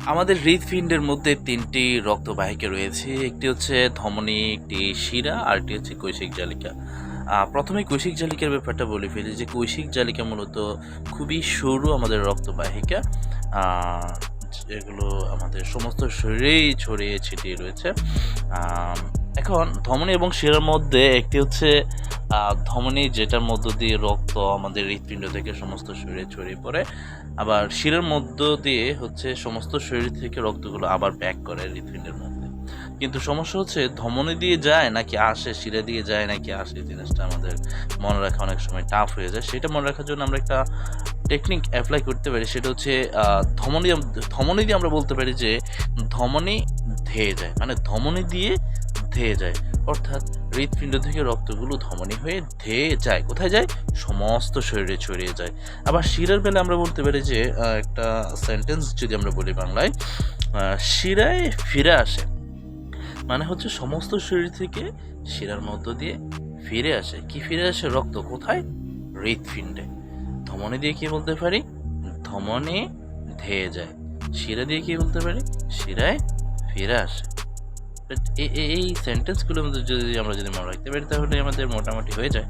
আমাদের হৃৎপিণ্ডের মধ্যে ৩টি রক্তবাহিকা রয়েছে। একটি হচ্ছে ধমনী, একটি শিরা, আরেকটি হচ্ছে কৈশিক জালিকা। প্রথমে কৈশিক জালিকার ব্যাপারটা বলে ফেলি যে কৈশিক জালিকা মূলত খুবই সরু আমাদের রক্তবাহিকা। আ যেগুলো আমাদের সমস্ত শরীরেই ছড়িয়ে ছিটিয়ে রয়েছে। আম এখন ধমনী এবং শিরার মধ্যে একটি হচ্ছে ধমনী, যেটার মধ্য দিয়ে রক্ত আমাদের হৃৎপিণ্ড থেকে সমস্ত শরীরে ছড়িয়ে পড়ে। আবার শিরার মধ্য দিয়ে হচ্ছে সমস্ত শরীর থেকে রক্তগুলো আবার ব্যাক করে হৃৎপিণ্ডের মধ্যে। কিন্তু সমস্যা হচ্ছে ধমনী দিয়ে যায় নাকি আসে, শিরা দিয়ে যায় নাকি আসে, জিনিসটা আমাদের মনে রাখা অনেক সময় টাফ হয়ে যায়। সেটা মনে রাখার জন্য আমরা একটা টেকনিক অ্যাপ্লাই করতে পারি। সেটা হচ্ছে ধমনী দিয়ে আমরা বলতে পারি যে ধমনী ধেয়ে যায়, মানে ধমনী দিয়ে ধেয়ে যায়। অর্থাৎ হৃৎপিণ্ড থেকে রক্তগুলো ধমনী হয়ে ধেয়ে যায়। কোথায় যায়? সমস্ত শরীরে ছড়িয়ে যায়। আবার শিরার বেলায় আমরা বলতে পারি যে একটা সেন্টেন্স যদি আমরা বলি বাংলায়, শিরায় ফিরে আসে। মানে হচ্ছে সমস্ত শরীর থেকে শিরার মধ্য দিয়ে ফিরে আসে। কি ফিরে আসে? রক্ত। কোথায়? হৃৎপিণ্ডে। ধমনী দিয়ে কি বলতে পারি? ধমনী ধেয়ে যায়। শিরা দিয়ে কি বলতে পারি? শিরায় ফিরে আসে। এই সেন্টেন্সগুলোর মধ্যে যদি আমরা মনে রাখতে পারি তাহলে আমাদের মোটামুটি হয়ে যায়।